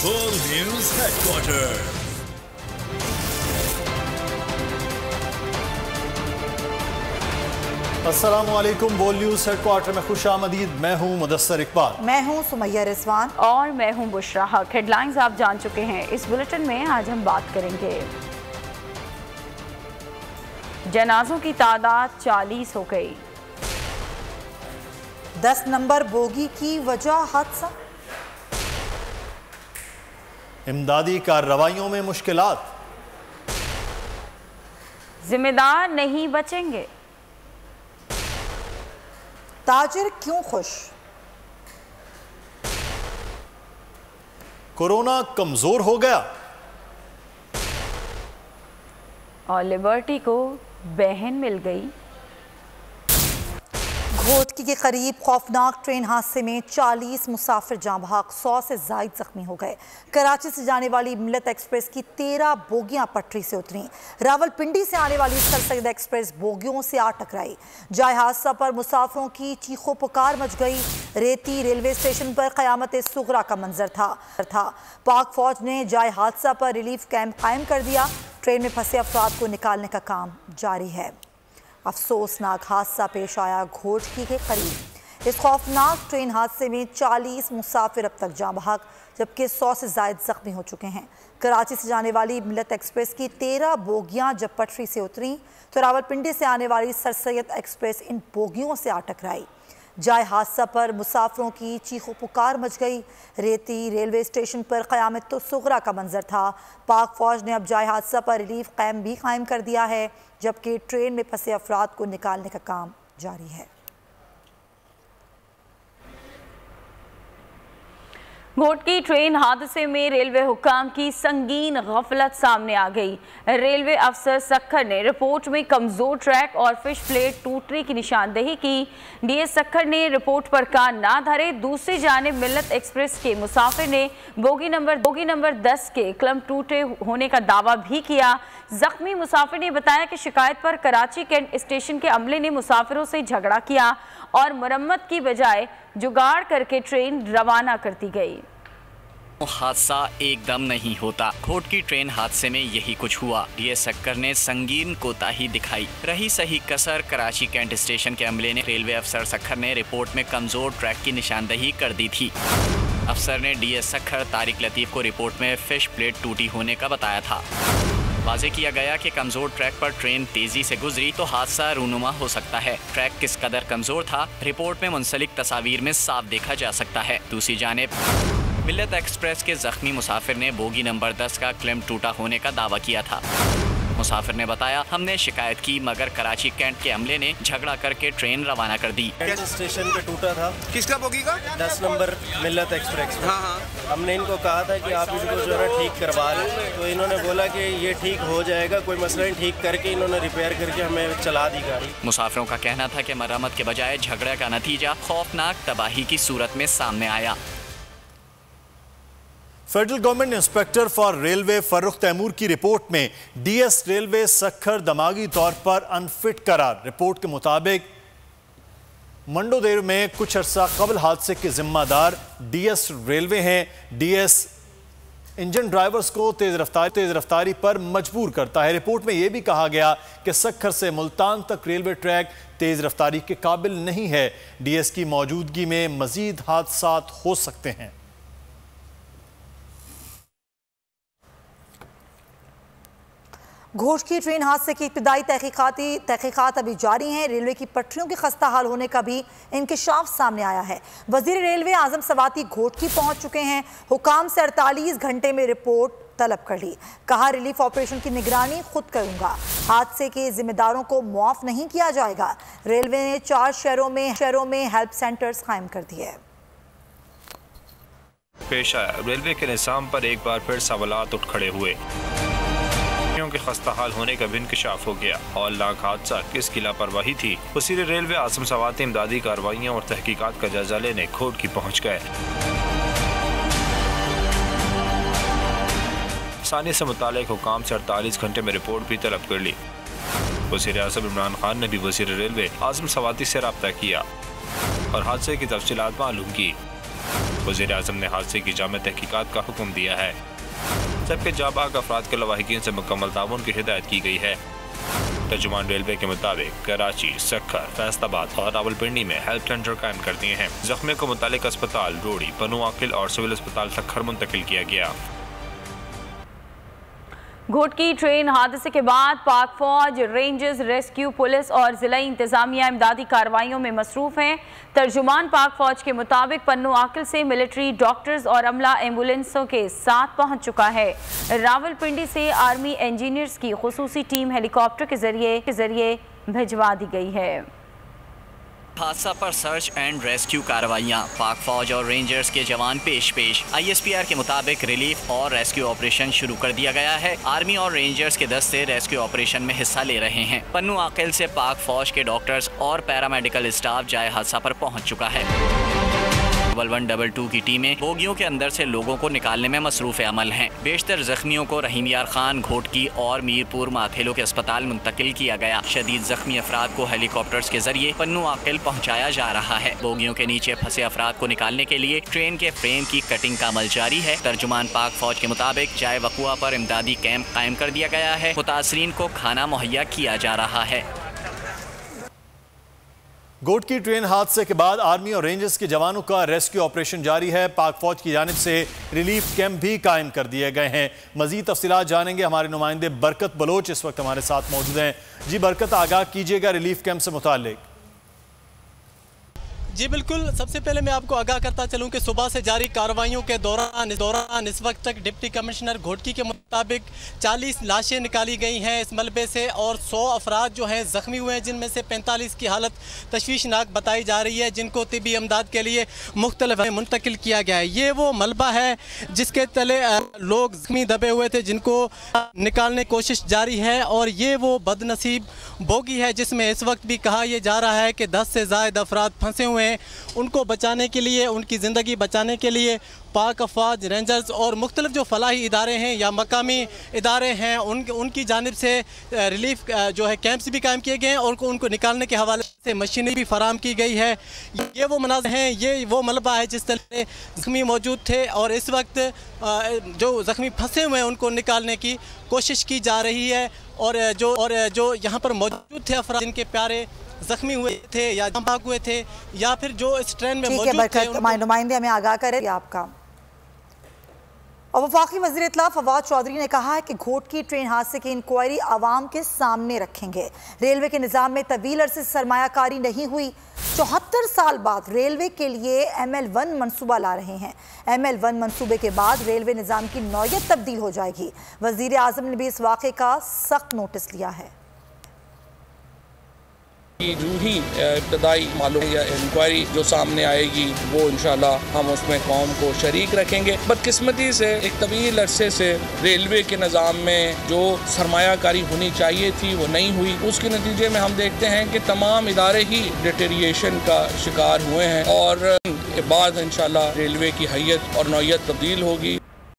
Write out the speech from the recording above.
World News Headquarters. अस्सलामुअलैकुम। World news headquarter में खुशामदीद। मैं हूं मुदस्सर इकबाल। मैं हूं सुमैया रिजवान और मैं हूं बुशरा हक। हेडलाइंस आप जान चुके हैं। इस बुलेटिन में आज हम बात करेंगे, जनाजों की तादाद 40 हो गई। 10 नंबर बोगी की वजह हादसा। इमदादी कार्रवाइयों में मुश्किलात। जिम्मेदार नहीं बचेंगे। ताजिर क्यों खुश। कोरोना कमजोर हो गया। और लिबर्टी को बहन मिल गई। घोटकी के करीब खौफनाक ट्रेन हादसे में 40 मुसाफिर जाँ बहक, 100 से जायद जख्मी हो गए। कराची से जाने वाली मिल्लत एक्सप्रेस की 13 बोगियां पटरी से उतरी। रावलपिंडी से आने वाली सर सैयद एक्सप्रेस बोगियों से आ टकराई। जाए हादसा पर मुसाफिरों की चीखों पुकार मच गई। रेती रेलवे स्टेशन पर क़यामत सुगरा का मंजर था। पाक फौज ने जाए हादसा पर रिलीफ कैंप कायम कर दिया। ट्रेन में फंसे अफराद को निकालने का काम जारी है। अफसोसनाक हादसा पेश आया घोटकी के करीब। इस खौफनाक ट्रेन हादसे में 40 मुसाफिर अब तक जाँ बहक, जबकि 100 से जायद जख्मी हो चुके हैं। कराची से जाने वाली मिल्लत एक्सप्रेस की 13 बोगियां जब पटरी से उतरी तो रावलपिंडी से आने वाली सर सैयद एक्सप्रेस इन बोगियों से आ टकराई। जाए हादसा पर मुसाफिरों की चीखों पुकार मच गई। रेती रेलवे स्टेशन पर क़यामत सुगरा का मंजर था। पाक फौज ने अब जाए हादसा पर रिलीफ कैंप भी कायम कर दिया है, जबकि ट्रेन में फंसे अफराद को निकालने का काम जारी है। घोटकी ट्रेन हादसे में रेलवे हुक्काम की संगीन गफलत सामने आ गई। रेलवे अफसर सखर ने रिपोर्ट में कमजोर ट्रैक और फिश प्लेट टूटने की निशानदेही की। डीएस सखर ने रिपोर्ट पर कान ना धरे। दूसरी जानिब मिल्लत एक्सप्रेस के मुसाफिर ने बोगी नंबर 10 के क्लम्प टूटे होने का दावा भी किया। जख्मी मुसाफिर ने बताया कि शिकायत पर कराची कैंट स्टेशन के अमले ने मुसाफिरों से झगड़ा किया और मरम्मत की बजाय जुगाड़ करके ट्रेन रवाना कर दी गई। हादसा एकदम नहीं होता। घोटकी ट्रेन हादसे में यही कुछ हुआ। डीएस सक्कर ने संगीन कोताही दिखाई। रही सही कसर कराची कैंट स्टेशन के अमले ने। रेलवे अफसर सक्कर ने रिपोर्ट में कमजोर ट्रैक की निशानदेही कर दी थी। अफसर ने डीएस सक्कर तारिक लतीफ को रिपोर्ट में फिश प्लेट टूटी होने का बताया था। वाज़े किया गया कि कमजोर ट्रैक पर ट्रेन तेजी से गुजरी तो हादसा रूनुमा हो सकता है। ट्रैक किस कदर कमजोर था, रिपोर्ट में मुंसलिक तस्वीर में साफ देखा जा सकता है। दूसरी जानिब मिल्लत एक्सप्रेस के जख्मी मुसाफिर ने बोगी नंबर 10 का क्लैम्प टूटा होने का दावा किया था। मुसाफिर ने बताया, हमने शिकायत की मगर कराची कैंट के अमले ने झगड़ा करके ट्रेन रवाना कर दी। स्टेशन पे टूटा था। किसका बोगी का? 10 नंबर मिल्लत एक्सप्रेस। हाँ। हमने इनको कहा था कि आप इसको जो है ठीक करवा लें, तो इन्होंने बोला कि ये ठीक हो जाएगा, कोई मसला नहीं। ठीक करके इन्होंने रिपेयर करके हमें चला दी गाड़ी। मुसाफिरों का कहना था कि मरम्मत के बजाय झगड़े का नतीजा खौफनाक तबाही की सूरत में सामने आया। Federal government inspector for railway Farrukh Taimur की रिपोर्ट में डीएस रेलवे सखर दिमागी तौर पर अनफिट करार। रिपोर्ट के मुताबिक मंडोदेर में कुछ अरसा कबल हादसे के जिम्मेदार डीएस रेलवे हैं। डीएस इंजन ड्राइवर्स को तेज रफ्तारी पर मजबूर करता है। रिपोर्ट में यह भी कहा गया कि सखर से मुल्तान तक रेलवे ट्रैक तेज रफ्तारी के काबिल नहीं है। डीएस की मौजूदगी में मजीद हादसात हो सकते हैं। घोटकी ट्रेन हादसे की इब्तिदाई तहकीकात अभी जारी हैं। रेलवे की पटरियों के खस्ता हाल होने का भी इंकशाफ सामने आया है। वजीर रेलवे आजम सवाती घोटकी पहुंच चुके हैं। हुकाम से 48 घंटे में रिपोर्ट तलब कर ली। कहा, रिलीफ ऑपरेशन की निगरानी खुद करूंगा। हादसे के जिम्मेदारों को मुआफ नहीं किया जाएगा। रेलवे ने 4 शहरों में हेल्प सेंटर्स कायम कर दिए। पेश आया, रेलवे के निज़ाम पर एक बार फिर सवालात उठ खड़े हुए। के खस्ता हाल होने का भी इंकशाफ हो गया और लाख हादसा किसकी लापरवाही थी। वज़ीर रेलवे आज़म सवाती इमदादी कार्रवाइयाँ और तहकीकात का जायजा लेने घोटकी पहुँच गए। सानी से मुतालिक हुकाम से 48 घंटे में रिपोर्ट भी तलब कर ली। वज़ीर आज़म इमरान खान ने भी वज़ीर रेलवे आज़म सवाती से रब्ता किया और हादसे की तफसीलात मालूम की। वज़ीर आज़म ने हादसे की जामे तहकीकात का हुक्म दिया है। सबके जाबाज अफराद के लवाहिकीन से मुकम्मल ताउन की हिदायत की गई है। तर्जुमान रेलवे के मुताबिक कराची, सक्खर, फैसलाबाद और रावलपिंडी में हेल्प सेंटर कायम कर दिए हैं। जख्मियों को मुतालिक अस्पताल रोड़ी, पन्नू आकिल और सिविल अस्पताल सक्खर मुंतकिल किया गया। घोटकी ट्रेन हादसे के बाद पाक फौज, रेंजर्स, रेस्क्यू, पुलिस और जिला इंतजामिया इमदादी कार्रवाइयों में मसरूफ हैं। तर्जुमान पाक फौज के मुताबिक पन्नू आकिल से मिलिट्री, डॉक्टर्स और अमला एम्बुलेंसों के साथ पहुंच चुका है। रावलपिंडी से आर्मी इंजीनियर्स की खुसूसी टीम हेलीकॉप्टर के जरिए भिजवा दी गई है। हादसा पर सर्च एंड रेस्क्यू कार्रवाइयां, पाक फौज और रेंजर्स के जवान पेश। ISPR के मुताबिक रिलीफ और रेस्क्यू ऑपरेशन शुरू कर दिया गया है। आर्मी और रेंजर्स के दस्ते रेस्क्यू ऑपरेशन में हिस्सा ले रहे हैं। पन्नू आकिल से पाक फौज के डॉक्टर्स और पैरामेडिकल स्टाफ जाए हादसा पर पहुंच चुका है। 112 की टीमें बोगियों के अंदर से लोगों को निकालने में मसरूफ अमल हैं। बेशतर जख्मियों को रहीम यार खान, घोटकी और मीरपुर माथेलो के अस्पताल मुंतकिल किया गया। शदीद जख्मी अफराद को हेलीकॉप्टर्स के जरिए पन्नू आकिल पहुंचाया जा रहा है। बोगियों के नीचे फंसे अफराद को निकालने के लिए ट्रेन के फ्रेम की कटिंग का अमल जारी है। तर्जुमान पाक फौज के मुताबिक जाए वकुआ पर इमदादी कैंप कायम कर दिया गया है। मुतासरीन को खाना मुहैया किया जा रहा है। घोटकी ट्रेन हादसे के बाद आर्मी और रेंजर्स के जवानों का रेस्क्यू ऑपरेशन जारी है। पाक फौज की जानिब से रिलीफ कैंप भी कायम कर दिए गए हैं। मजीद तफसीलात जानेंगे हमारे नुमाइंदे बरकत बलोच इस वक्त हमारे साथ मौजूद हैं। जी बरकत, आगाह कीजिएगा रिलीफ कैंप से मुताल्लिक। जी बिल्कुल, सबसे पहले मैं आपको आगाह करता चलूं कि सुबह से जारी कार्रवाइयों के दौरान इस वक्त तक डिप्टी कमिश्नर घोटकी के मुताबिक 40 लाशें निकाली गई हैं इस मलबे से और 100 अफराद जो हैं ज़ख्मी हुए हैं, जिनमें से 45 की हालत तशवीशनाक बताई जा रही है, जिनको तिबी इमदाद के लिए मुख्तलिफ मुंतकिल किया गया है। ये वो मलबा है जिसके तले लोग ज़ख्मी दबे हुए थे, जिनको निकालने की कोशिश जारी है। और ये वो बदनसीब बोगी है जिसमें इस वक्त भी कहा यह जा रहा है कि 10 से ज़ायद अफराद फंसे हुए हैं। उनको बचाने के लिए, उनकी ज़िंदगी बचाने के लिए पाक फौज, रेंजर्स और मुख्तलिफ जो फलाही इदारे हैं या मकामी इदारे हैं उनकी जानिब से रिलीफ जो है कैंप्स भी कायम किए गए हैं और उनको निकालने के हवाले से मशीनें भी फराम की गई है। ये वो मनाज़र हैं, ये वो मलबा है जिस तरह ज़ख्मी मौजूद थे और इस वक्त जो ज़ख्मी फंसे हुए हैं उनको निकालने की कोशिश की जा रही है। और जो यहाँ पर मौजूद थे अफराद जिनके प्यारे जख्मी हुए थे या भाग हुए थे या फिर जो इस ट्रेन में मौजूद थे, नुमाइंदे हमें आगाह करें आपका। और वफाकी वज़ीर इत्तला फवाद चौधरी ने कहा है कि घोटकी ट्रेन हादसे की इंक्वायरी आवाम के सामने रखेंगे। रेलवे के निज़ाम में तवील अरसे सरमायाकारी नहीं हुई। 74 साल बाद रेलवे के लिए ML1 मनसूबा ला रहे हैं। ML1 मनसूबे के बाद रेलवे निज़ाम की नौयत तब्दील हो जाएगी। वज़ीर आज़म ने भी इस वाक़े का सख्त नोटिस लिया है। जो ही इब्तदाई मालूम या इंक्वायरी जो सामने आएगी वो इंशाल्लाह हम उसमें कौम को शरीक रखेंगे। बदकिस्मती से एक तवील अरसे से रेलवे के निज़ाम में जो सरमायाकारी होनी चाहिए थी वो नहीं हुई। उसके नतीजे में हम देखते हैं कि तमाम इदारे ही डिटेरिएशन का शिकार हुए हैं और बाद इंशाल्लाह रेलवे की हैयत और नौयत तब्दील होगी।